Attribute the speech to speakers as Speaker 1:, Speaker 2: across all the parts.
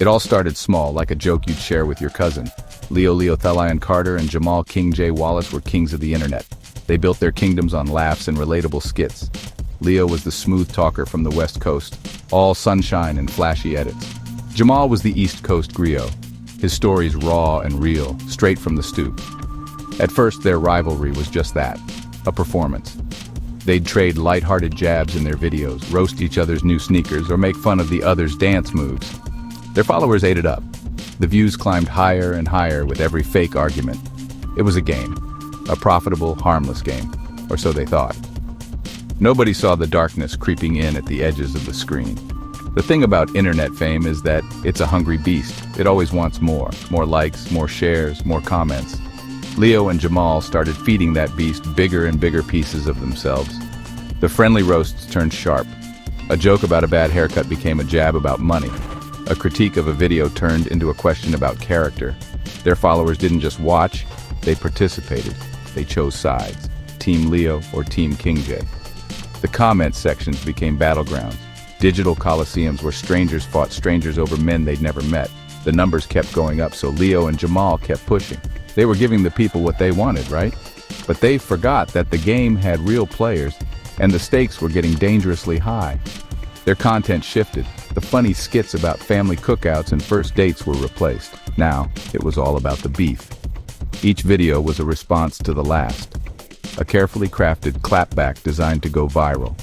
Speaker 1: It all started small, like a joke you'd share with your cousin. Leo Thalion Carter and Jamal King J. Wallace were kings of the internet. They built their kingdoms on laughs and relatable skits. Leo was the smooth talker from the West Coast, all sunshine and flashy edits. Jamal was the East Coast griot, his stories raw and real, straight from the stoop. At first, their rivalry was just that, a performance. They'd trade light-hearted jabs in their videos, roast each other's new sneakers, or make fun of the other's dance moves. Their followers ate it up. The views climbed higher and higher with every fake argument. It was a game, a profitable, harmless game, or so they thought. Nobody saw the darkness creeping in at the edges of the screen. The thing about internet fame is that it's a hungry beast. It always wants more likes, more shares, more comments. Leo and Jamal started feeding that beast bigger and bigger pieces of themselves. The friendly roasts turned sharp. A joke about a bad haircut became a jab about money. A critique of a video turned into a question about character. Their followers didn't just watch, they participated. They chose sides, Team Leo or Team King J. The comment sections became battlegrounds. Digital coliseums where strangers fought strangers over men they'd never met. The numbers kept going up, so Leo and Jamal kept pushing. They were giving the people what they wanted, right? But they forgot that the game had real players, and the stakes were getting dangerously high. Their content shifted. The funny skits about family cookouts and first dates were replaced. Now, it was all about the beef. Each video was a response to the last, a carefully crafted clapback designed to go viral.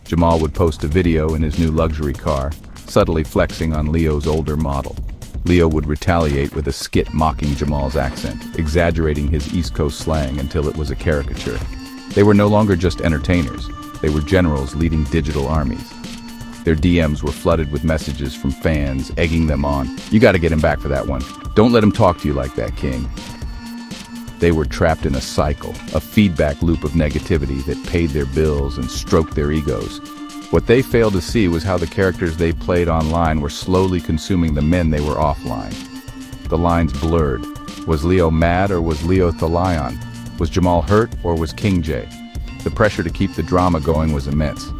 Speaker 1: Jamal would post a video in his new luxury car, subtly flexing on Leo's older model. Leo would retaliate with a skit mocking Jamal's accent, exaggerating his East Coast slang until it was a caricature. They were no longer just entertainers. They were generals leading digital armies. Their DMs were flooded with messages from fans, egging them on. "You gotta get him back for that one. Don't let him talk to you like that, King." They were trapped in a cycle, a feedback loop of negativity that paid their bills and stroked their egos. What they failed to see was how the characters they played online were slowly consuming the men they were offline. The lines blurred. Was Leo mad or was Leo Thalion? Was Jamal hurt or was King J? The pressure to keep the drama going was immense.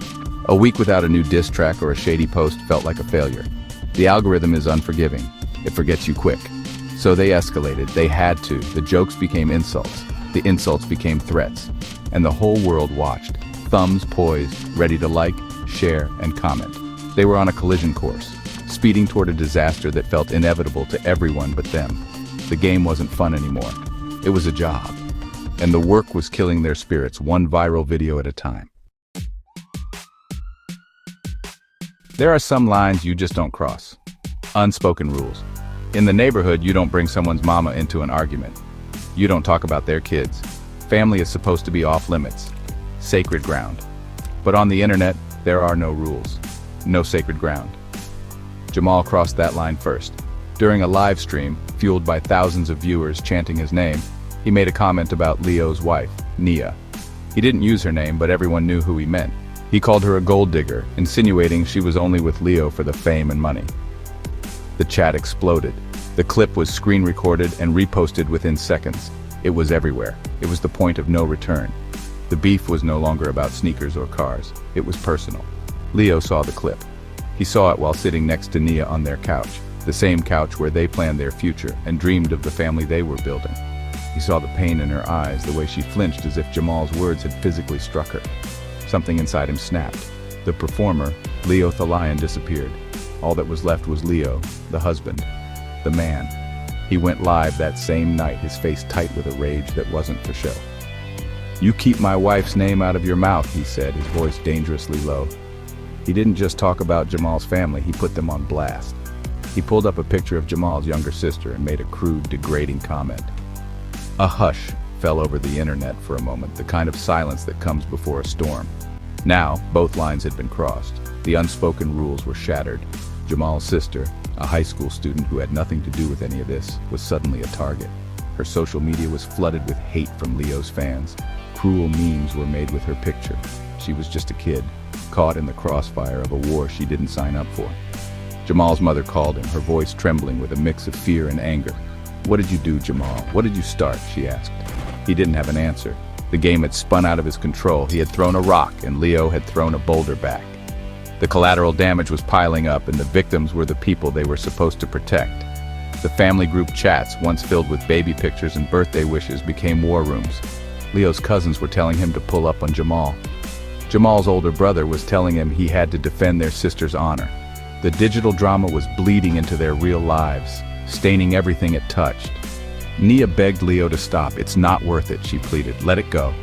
Speaker 1: A week without a new diss track or a shady post felt like a failure. The algorithm is unforgiving. It forgets you quick. So they escalated. They had to. The jokes became insults. The insults became threats. And the whole world watched, thumbs poised, ready to like, share, and comment. They were on a collision course, speeding toward a disaster that felt inevitable to everyone but them. The game wasn't fun anymore. It was a job. And the work was killing their spirits, one viral video at a time. There are some lines you just don't cross. Unspoken rules. In the neighborhood, you don't bring someone's mama into an argument. You don't talk about their kids. Family is supposed to be off limits. Sacred ground. But on the internet, there are no rules. No sacred ground. Jamal crossed that line first. During a live stream, fueled by thousands of viewers chanting his name, he made a comment about Leo's wife, Nia. He didn't use her name, but everyone knew who he meant. He called her a gold digger, insinuating she was only with Leo for the fame and money. The chat exploded. The clip was screen recorded and reposted within seconds. It was everywhere. It was the point of no return. The beef was no longer about sneakers or cars. It was personal. Leo saw the clip. He saw it while sitting next to Nia on their couch, the same couch where they planned their future and dreamed of the family they were building. He saw the pain in her eyes, the way she flinched as if Jamal's words had physically struck her. Something inside him snapped. The performer, Leo Thalion, disappeared. All that was left was Leo, the husband, the man. He went live that same night, his face tight with a rage that wasn't for show. "You keep my wife's name out of your mouth," he said, his voice dangerously low. He didn't just talk about Jamal's family, he put them on blast. He pulled up a picture of Jamal's younger sister and made a crude, degrading comment. A hush fell over the internet for a moment, the kind of silence that comes before a storm. Now, both lines had been crossed. The unspoken rules were shattered. Jamal's sister, a high school student who had nothing to do with any of this, was suddenly a target. Her social media was flooded with hate from Leo's fans. Cruel memes were made with her picture. She was just a kid, caught in the crossfire of a war she didn't sign up for. Jamal's mother called him, her voice trembling with a mix of fear and anger. "What did you do, Jamal? What did you start?" she asked. He didn't have an answer. The game had spun out of his control. He had thrown a rock, and Leo had thrown a boulder back. The collateral damage was piling up, and the victims were the people they were supposed to protect. The family group chats, once filled with baby pictures and birthday wishes, became war rooms. Leo's cousins were telling him to pull up on Jamal. Jamal's older brother was telling him he had to defend their sister's honor. The digital drama was bleeding into their real lives, staining everything it touched. Nia begged Leo to stop. "It's not worth it," she pleaded. "Let it go."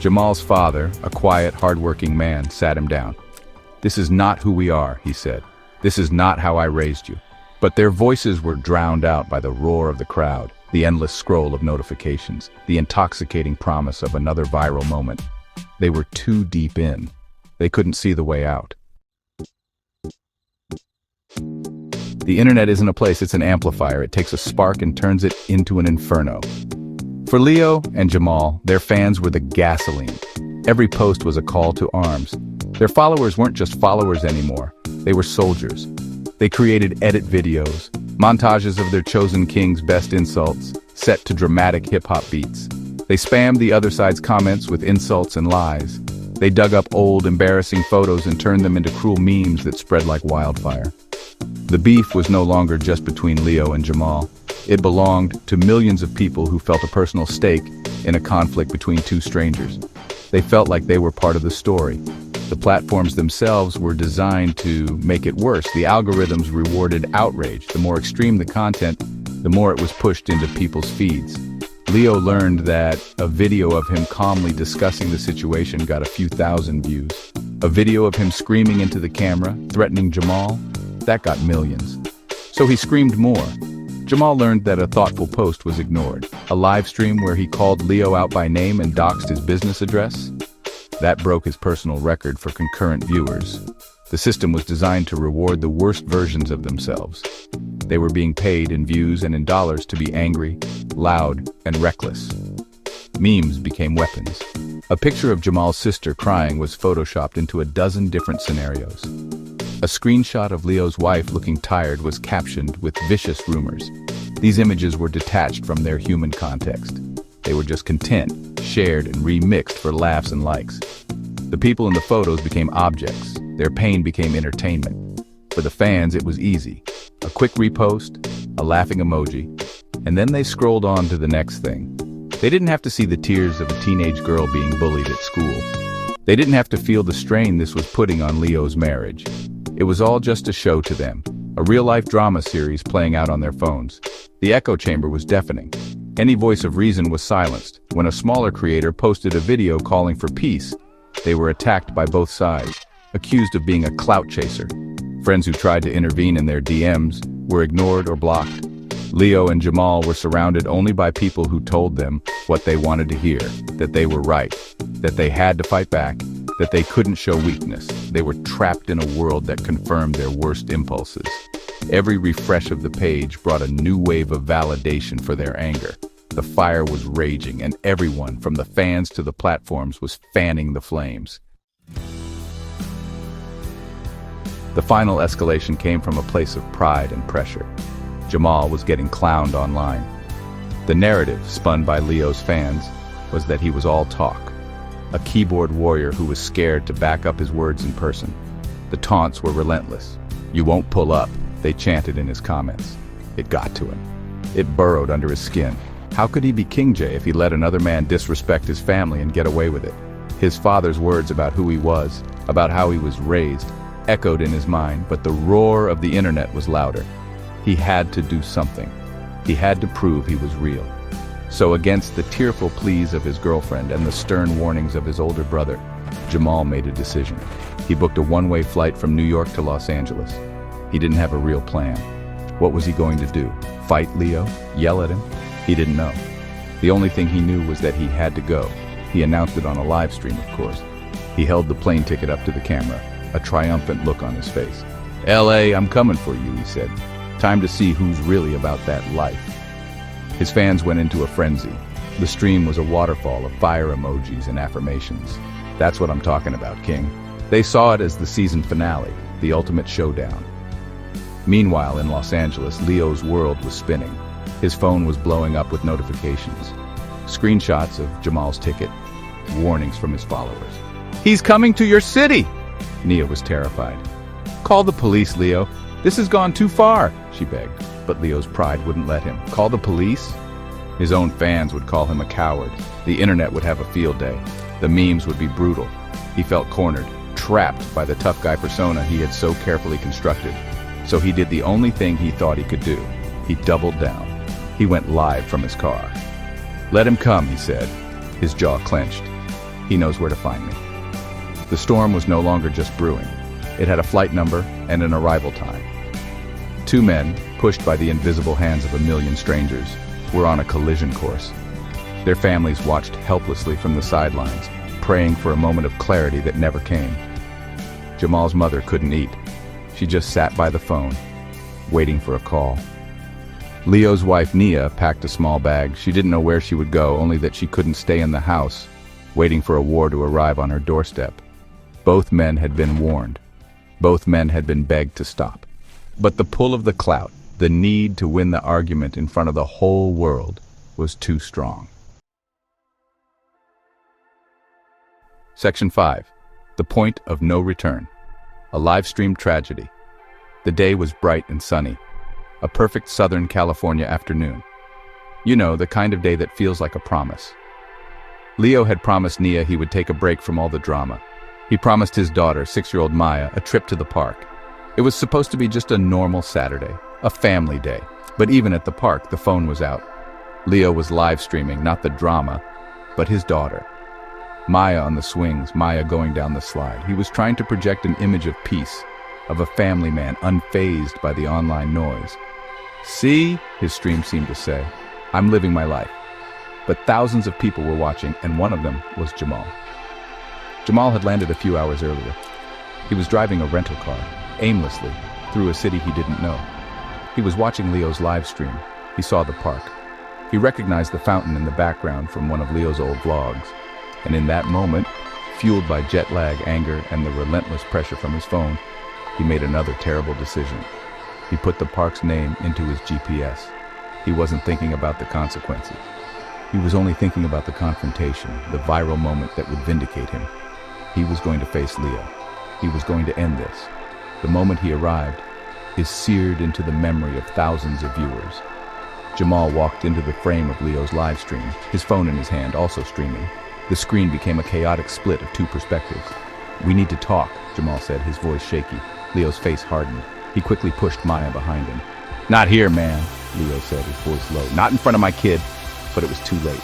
Speaker 1: Jamal's father, a quiet, hard-working man, sat him down. "This is not who we are," he said. "This is not how I raised you." But their voices were drowned out by the roar of the crowd, the endless scroll of notifications, the intoxicating promise of another viral moment. They were too deep in. They couldn't see the way out. The internet isn't a place, it's an amplifier. It takes a spark and turns it into an inferno. For Leo and Jamal, their fans were the gasoline. Every post was a call to arms. Their followers weren't just followers anymore. They were soldiers. They created edit videos, montages of their chosen king's best insults, set to dramatic hip-hop beats. They spammed the other side's comments with insults and lies. They dug up old, embarrassing photos and turned them into cruel memes that spread like wildfire. The beef was no longer just between Leo and Jamal. It belonged to millions of people who felt a personal stake in a conflict between two strangers. They felt like they were part of the story. The platforms themselves were designed to make it worse. The algorithms rewarded outrage. The more extreme the content, the more it was pushed into people's feeds. Leo learned that a video of him calmly discussing the situation got a few thousand views. A video of him screaming into the camera, threatening Jamal, that got millions. So he screamed more. Jamal learned that a thoughtful post was ignored. A live stream where he called Leo out by name and doxed his business address? That broke his personal record for concurrent viewers. The system was designed to reward the worst versions of themselves. They were being paid in views and in dollars to be angry, loud, and reckless. Memes became weapons. A picture of Jamal's sister crying was photoshopped into a dozen different scenarios. A screenshot of Leo's wife looking tired was captioned with vicious rumors. These images were detached from their human context. They were just content, shared and remixed for laughs and likes. The people in the photos became objects. Their pain became entertainment. For the fans, it was easy. A quick repost, a laughing emoji, and then they scrolled on to the next thing. They didn't have to see the tears of a teenage girl being bullied at school. They didn't have to feel the strain this was putting on Leo's marriage. It was all just a show to them, a real-life drama series playing out on their phones. The echo chamber was deafening. Any voice of reason was silenced. When a smaller creator posted a video calling for peace, they were attacked by both sides, accused of being a clout chaser. Friends who tried to intervene in their DMs were ignored or blocked. Leo and Jamal were surrounded only by people who told them what they wanted to hear, that they were right, that they had to fight back, that they couldn't show weakness. They were trapped in a world that confirmed their worst impulses. Every refresh of the page brought a new wave of validation for their anger. The fire was raging, and everyone, from the fans to the platforms, was fanning the flames. The final escalation came from a place of pride and pressure. Jamal was getting clowned online. The narrative, spun by Leo's fans, was that he was all talk, a keyboard warrior who was scared to back up his words in person. The taunts were relentless. "You won't pull up," they chanted in his comments. It got to him. It burrowed under his skin. How could he be King J if he let another man disrespect his family and get away with it? His father's words about who he was, about how he was raised, echoed in his mind, but the roar of the internet was louder. He had to do something. He had to prove he was real. So against the tearful pleas of his girlfriend and the stern warnings of his older brother, Jamal made a decision. He booked a one-way flight from New York to Los Angeles. He didn't have a real plan. What was he going to do? Fight Leo? Yell at him? He didn't know. The only thing he knew was that he had to go. He announced it on a live stream, of course. He held the plane ticket up to the camera, a triumphant look on his face. "LA, I'm coming for you," he said. "Time to see who's really about that life." His fans went into a frenzy. The stream was a waterfall of fire emojis and affirmations. "That's what I'm talking about, King." They saw it as the season finale, the ultimate showdown. Meanwhile, in Los Angeles, Leo's world was spinning. His phone was blowing up with notifications. Screenshots of Jamal's ticket, warnings from his followers. "He's coming to your city!" Nia was terrified. "Call the police, Leo. This has gone too far," she begged. But Leo's pride wouldn't let him. Call the police? His own fans would call him a coward. The internet would have a field day. The memes would be brutal. He felt cornered, trapped by the tough guy persona he had so carefully constructed. So he did the only thing he thought he could do. He doubled down. He went live from his car. "Let him come," he said. His jaw clenched. "He knows where to find me." The storm was no longer just brewing. It had a flight number and an arrival time. Two men, pushed by the invisible hands of a million strangers, were on a collision course. Their families watched helplessly from the sidelines, praying for a moment of clarity that never came. Jamal's mother couldn't eat. She just sat by the phone, waiting for a call. Leo's wife, Nia, packed a small bag. She didn't know where she would go, only that she couldn't stay in the house, waiting for a war to arrive on her doorstep. Both men had been warned. Both men had been begged to stop. But the pull of the clout, the need to win the argument in front of the whole world, was too strong. Section 5. The Point of No Return. A live-streamed tragedy. The day was bright and sunny. A perfect Southern California afternoon. You know, the kind of day that feels like a promise. Leo had promised Nia he would take a break from all the drama. He promised his daughter, 6-year-old Maya, a trip to the park. It was supposed to be just a normal Saturday, a family day. But even at the park, the phone was out. Leo was live streaming, not the drama, but his daughter. Maya on the swings, Maya going down the slide. He was trying to project an image of peace, of a family man unfazed by the online noise. "See," his stream seemed to say, "I'm living my life." But thousands of people were watching, and one of them was Jamal. Jamal had landed a few hours earlier. He was driving a rental car, aimlessly, through a city he didn't know. He was watching Leo's live stream. He saw the park. He recognized the fountain in the background from one of Leo's old vlogs. And in that moment, fueled by jet lag, anger, and the relentless pressure from his phone, he made another terrible decision. He put the park's name into his GPS. He wasn't thinking about the consequences. He was only thinking about the confrontation, the viral moment that would vindicate him. He was going to face Leo. He was going to end this. The moment he arrived is seared into the memory of thousands of viewers. Jamal walked into the frame of Leo's live stream, his phone in his hand, also streaming. The screen became a chaotic split of two perspectives. "We need to talk," Jamal said, his voice shaky. Leo's face hardened. He quickly pushed Maya behind him. "Not here, man," Leo said, his voice low. "Not in front of my kid." But it was too late.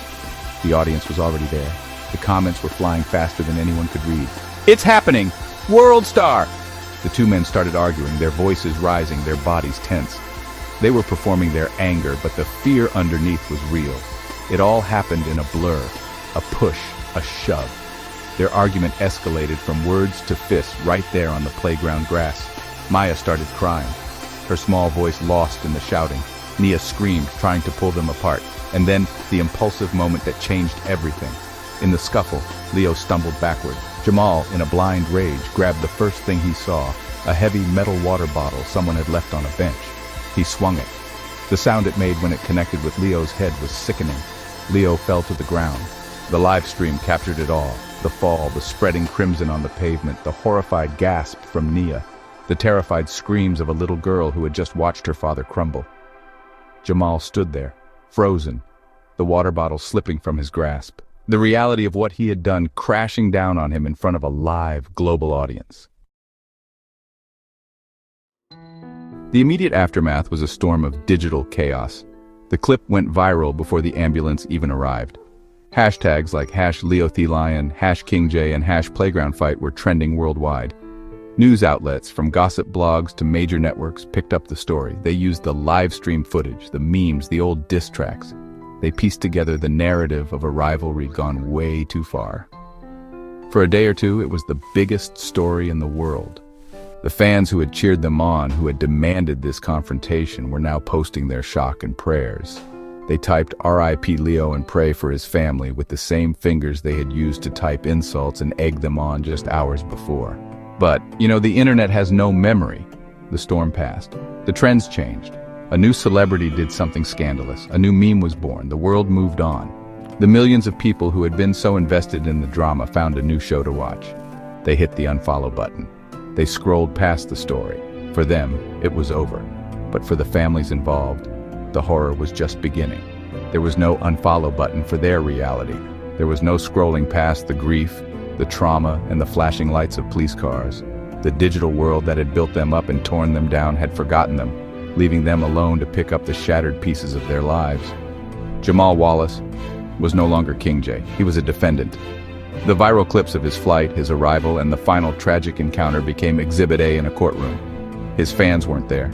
Speaker 1: The audience was already there. The comments were flying faster than anyone could read. "It's happening! World star!" The two men started arguing, their voices rising, their bodies tense. They were performing their anger, but the fear underneath was real. It all happened in a blur, a push, a shove. Their argument escalated from words to fists right there on the playground grass. Maya started crying, her small voice lost in the shouting. Nia screamed, trying to pull them apart. And then, the impulsive moment that changed everything. In the scuffle, Leo stumbled backward. Jamal, in a blind rage, grabbed the first thing he saw, a heavy metal water bottle someone had left on a bench. He swung it. The sound it made when it connected with Leo's head was sickening. Leo fell to the ground. The live stream captured it all. The fall, the spreading crimson on the pavement, the horrified gasp from Nia, the terrified screams of a little girl who had just watched her father crumble. Jamal stood there, frozen, the water bottle slipping from his grasp, the reality of what he had done crashing down on him in front of a live, global audience. The immediate aftermath was a storm of digital chaos. The clip went viral before the ambulance even arrived. Hashtags like #LeoThelion, #KingJ, and #PlaygroundFight were trending worldwide. News outlets, from gossip blogs to major networks, picked up the story. They used the live stream footage, the memes, the old diss tracks. They pieced together the narrative of a rivalry gone way too far. For a day or two, it was the biggest story in the world. The fans who had cheered them on, who had demanded this confrontation, were now posting their shock and prayers. They typed "RIP Leo" and "pray for his family" with the same fingers they had used to type insults and egg them on just hours before. But, the internet has no memory. The storm passed. The trends changed. A new celebrity did something scandalous. A new meme was born. The world moved on. The millions of people who had been so invested in the drama found a new show to watch. They hit the unfollow button. They scrolled past the story. For them, it was over. But for the families involved, the horror was just beginning. There was no unfollow button for their reality. There was no scrolling past the grief, the trauma, and the flashing lights of police cars. The digital world that had built them up and torn them down had forgotten them, leaving them alone to pick up the shattered pieces of their lives. Jamal Wallace was no longer King J. He was a defendant. The viral clips of his flight, his arrival, and the final tragic encounter became Exhibit A in a courtroom. His fans weren't there.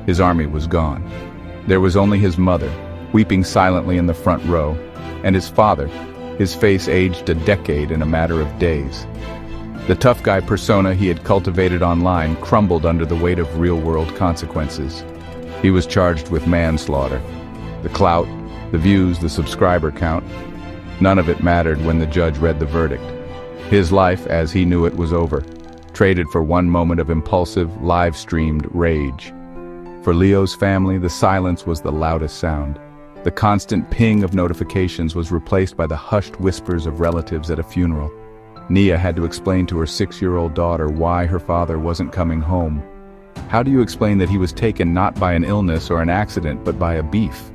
Speaker 1: His army was gone. There was only his mother, weeping silently in the front row, and his father, his face aged a decade in a matter of days. The tough guy persona he had cultivated online crumbled under the weight of real-world consequences. He was charged with manslaughter. The clout, the views, the subscriber count, none of it mattered when the judge read the verdict. His life, as he knew it, was over, traded for one moment of impulsive, live-streamed rage. For Leo's family, the silence was the loudest sound. The constant ping of notifications was replaced by the hushed whispers of relatives at a funeral. Nia had to explain to her 6-year-old daughter why her father wasn't coming home. How do you explain that he was taken not by an illness or an accident, but by a beef?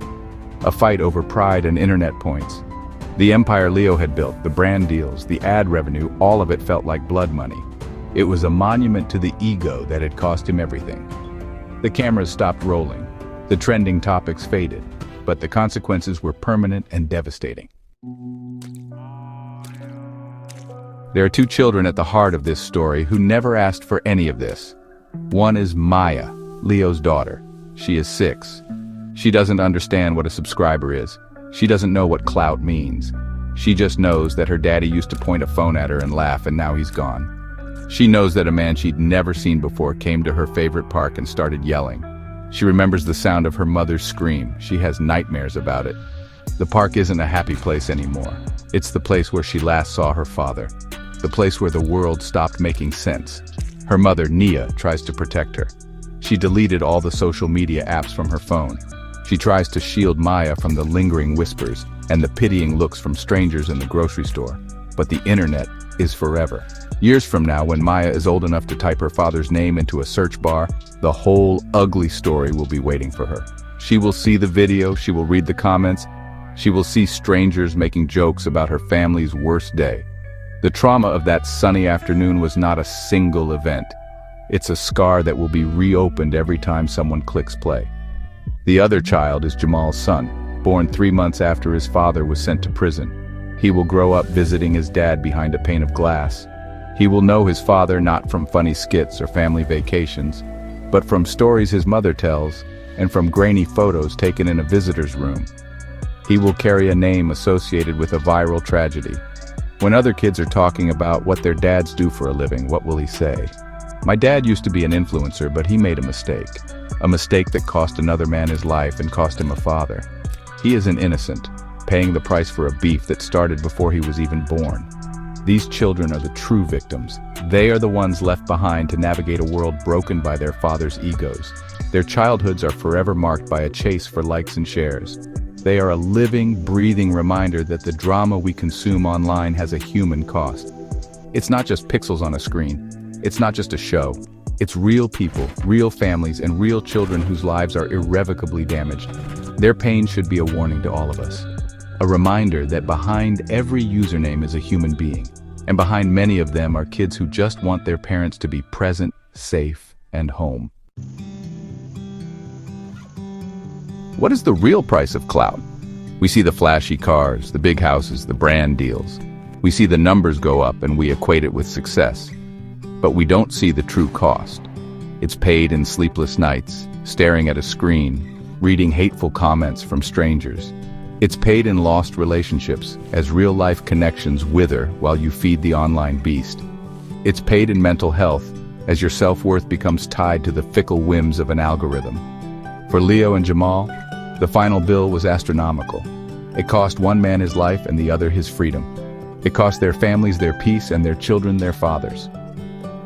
Speaker 1: A fight over pride and internet points. The empire Leo had built, the brand deals, the ad revenue, all of it felt like blood money. It was a monument to the ego that had cost him everything. The cameras stopped rolling. The trending topics faded, but the consequences were permanent and devastating. There are two children at the heart of this story who never asked for any of this. One is Maya, Leo's daughter. She is 6. She doesn't understand what a subscriber is. She doesn't know what clout means. She just knows that her daddy used to point a phone at her and laugh, and now he's gone. She knows that a man she'd never seen before came to her favorite park and started yelling. She remembers the sound of her mother's scream. She has nightmares about it. The park isn't a happy place anymore. It's the place where she last saw her father. The place where the world stopped making sense. Her mother, Nia, tries to protect her. She deleted all the social media apps from her phone. She tries to shield Maya from the lingering whispers and the pitying looks from strangers in the grocery store. But the internet is forever. Years from now, when Maya is old enough to type her father's name into a search bar, the whole ugly story will be waiting for her. She will see the video, she will read the comments, she will see strangers making jokes about her family's worst day. The trauma of that sunny afternoon was not a single event. It's a scar that will be reopened every time someone clicks play. The other child is Jamal's son, born 3 months after his father was sent to prison. He will grow up visiting his dad behind a pane of glass. He will know his father not from funny skits or family vacations, but from stories his mother tells and from grainy photos taken in a visitor's room. He will carry a name associated with a viral tragedy. When other kids are talking about what their dads do for a living, what will he say? My dad used to be an influencer, but he made a mistake. A mistake that cost another man his life and cost him a father. He is an innocent, paying the price for a beef that started before he was even born. These children are the true victims. They are the ones left behind to navigate a world broken by their father's egos. Their childhoods are forever marked by a chase for likes and shares. They are a living, breathing reminder that the drama we consume online has a human cost. It's not just pixels on a screen. It's not just a show. It's real people, real families, and real children whose lives are irrevocably damaged. Their pain should be a warning to all of us. A reminder that behind every username is a human being, and behind many of them are kids who just want their parents to be present, safe, and home. What is the real price of clout? We see the flashy cars, the big houses, the brand deals. We see the numbers go up and we equate it with success. But we don't see the true cost. It's paid in sleepless nights, staring at a screen, reading hateful comments from strangers. It's paid in lost relationships, as real-life connections wither while you feed the online beast. It's paid in mental health, as your self-worth becomes tied to the fickle whims of an algorithm. For Leo and Jamal, the final bill was astronomical. It cost one man his life and the other his freedom. It cost their families their peace and their children their fathers.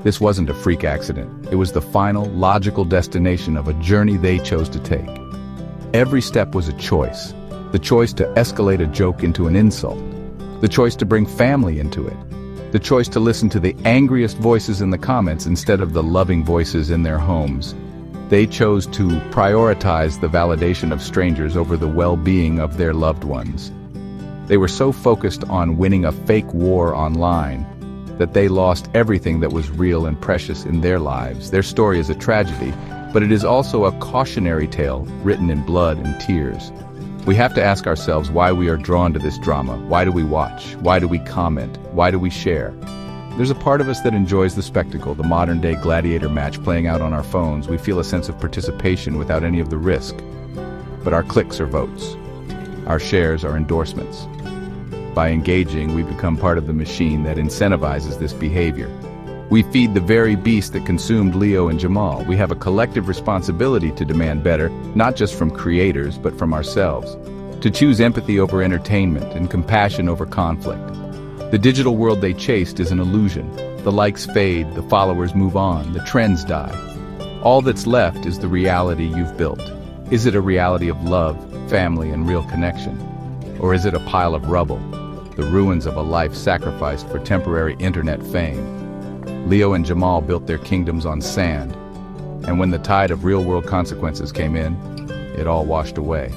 Speaker 1: This wasn't a freak accident. It was the final, logical destination of a journey they chose to take. Every step was a choice. The choice to escalate a joke into an insult. The choice to bring family into it. The choice to listen to the angriest voices in the comments instead of the loving voices in their homes. They chose to prioritize the validation of strangers over the well-being of their loved ones. They were so focused on winning a fake war online that they lost everything that was real and precious in their lives. Their story is a tragedy, but it is also a cautionary tale written in blood and tears. We have to ask ourselves why we are drawn to this drama. Why do we watch? Why do we comment? Why do we share? There's a part of us that enjoys the spectacle, the modern-day gladiator match playing out on our phones. We feel a sense of participation without any of the risk. But our clicks are votes. Our shares are endorsements. By engaging, we become part of the machine that incentivizes this behavior. We feed the very beast that consumed Leo and Jamal. We have a collective responsibility to demand better, not just from creators, but from ourselves. To choose empathy over entertainment and compassion over conflict. The digital world they chased is an illusion. The likes fade, the followers move on, the trends die. All that's left is the reality you've built. Is it a reality of love, family, and real connection? Or is it a pile of rubble, the ruins of a life sacrificed for temporary internet fame? Leo and Jamal built their kingdoms on sand, and when the tide of real-world consequences came in, it all washed away.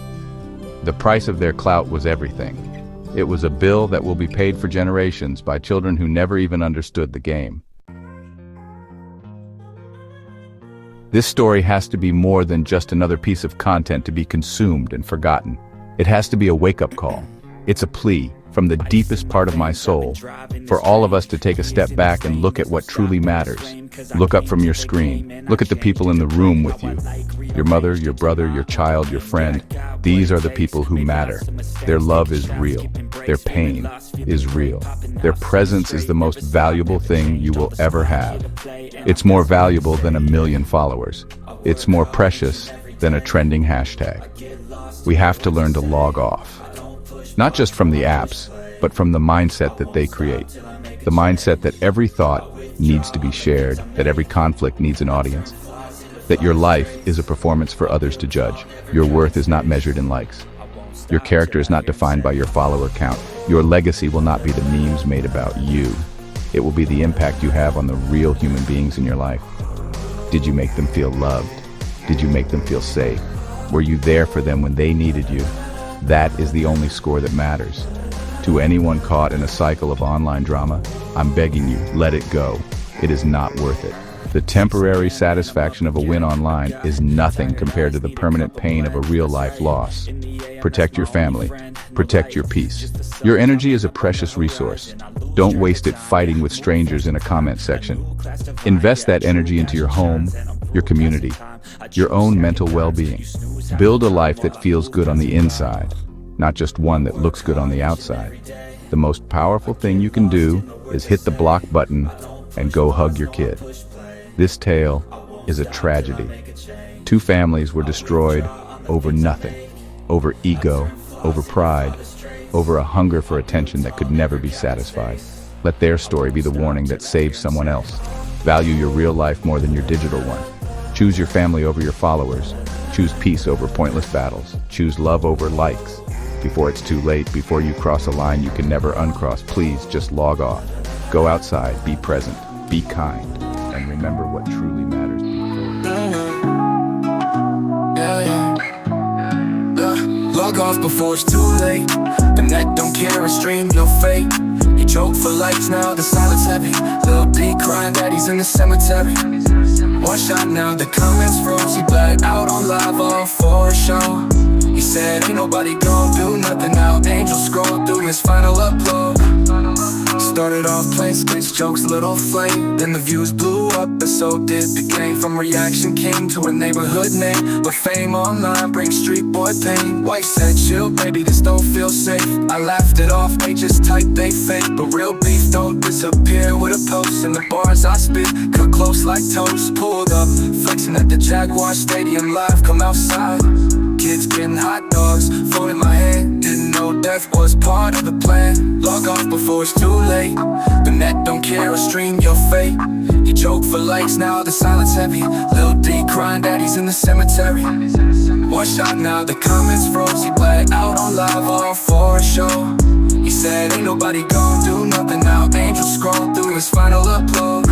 Speaker 1: The price of their clout was everything. It was a bill that will be paid for generations by children who never even understood the game. This story has to be more than just another piece of content to be consumed and forgotten. It has to be a wake-up call. It's a plea from the deepest part of my soul for all of us to take a step back and look at what truly matters. Look up from your screen. Look at the people in the room with you. Your mother, your brother, your child, your friend. These are the people who matter. Their love is real. Their pain is real. Their presence is the most valuable thing you will ever have. It's more valuable than 1 million followers. It's more precious than a trending hashtag. We have to learn to log off. Not just from the apps, but from the mindset that they create. The mindset that every thought needs to be shared, that every conflict needs an audience, that your life is a performance for others to judge. Your worth is not measured in likes. Your character is not defined by your follower count. Your legacy will not be the memes made about you. It will be the impact you have on the real human beings in your life. Did you make them feel loved? Did you make them feel safe? Were you there for them when they needed you? That is the only score that matters. To anyone caught in a cycle of online drama, I'm begging you, let it go. It is not worth it. The temporary satisfaction of a win online is nothing compared to the permanent pain of a real-life loss. Protect your family. Protect your peace. Your energy is a precious resource. Don't waste it fighting with strangers in a comment section. Invest that energy into your home, your community, your own mental well-being. Build a life that feels good on the inside, not just one that looks good on the outside. The most powerful thing you can do is hit the block button and go hug your kid. This tale is a tragedy. 2 families were destroyed over nothing, over ego, over pride, over a hunger for attention that could never be satisfied. Let their story be the warning that saves someone else. Value your real life more than your digital one. Choose your family over your followers. Choose peace over pointless battles. Choose love over likes. Before it's too late, before you cross a line you can never uncross, please just log off. Go outside, be present, be kind, and remember what truly matters.
Speaker 2: Log off before it's too late. The net don't care, stream your fate. He joke for likes now, the silence heavy. Lil D crying that he's in the cemetery. One shot now, the comments froze. He blacked out on live all for a show. He said ain't nobody gon' do nothing now. Angels scroll through his final upload. Started off playing skits, jokes, little flame. Then the views blew up, and so did the game. From reaction king to a neighborhood name. But fame online brings street boy pain. Wife said chill, baby, this don't feel safe. I laughed it off, they just type they fake. But real beef don't disappear with a post. And the bars I spit cut close like toast. Pulled up, flexing at the Jaguar Stadium live, come outside. Kids getting hot dogs, phone in my hand. Didn't know death was part of the plan. Log off before it's too late. The net don't care or stream your fate. He joke for likes now, the silence heavy. Lil D crying that he's in the cemetery. One shot now, the comments froze. He blacked out on live all for a show. He said ain't nobody gon' do nothing now. Angel scroll through his final upload.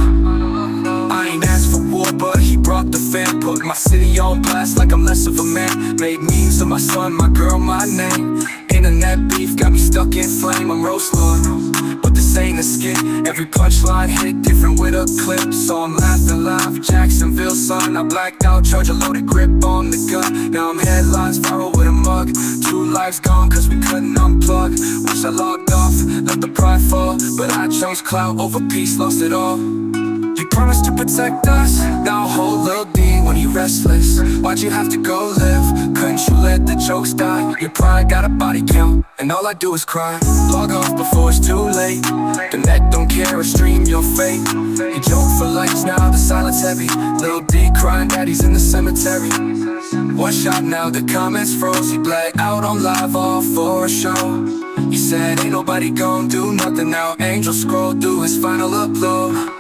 Speaker 2: I ain't asked for war, but he brought the fam. Put my city on blast like I'm less of a man. Made memes of my son, my girl, my name. Internet beef got me stuck in flame. I'm RoastLord, but this ain't a skit. Every punchline hit different with a clip. So I'm laughing live, Jacksonville son. I blacked out, charge a loaded grip on the gun. Now I'm headlines viral with a mug. 2 lives gone cause we couldn't unplug. Wish I logged off, let the pride fall. But I chose clout over peace, lost it all. You promised to protect us, now hold Lil D when he restless. Why'd you have to go live? Couldn't you let the jokes die? Your pride got a body count, and all I do is cry. Log off before it's too late. The net don't care or stream your fate. You joke for likes, now the silence heavy. Lil D crying, daddy's in the cemetery. One shot, now the comments froze. He blacked out on live, all for a show. He said ain't nobody gon' do nothing now. Angel scroll through his final upload.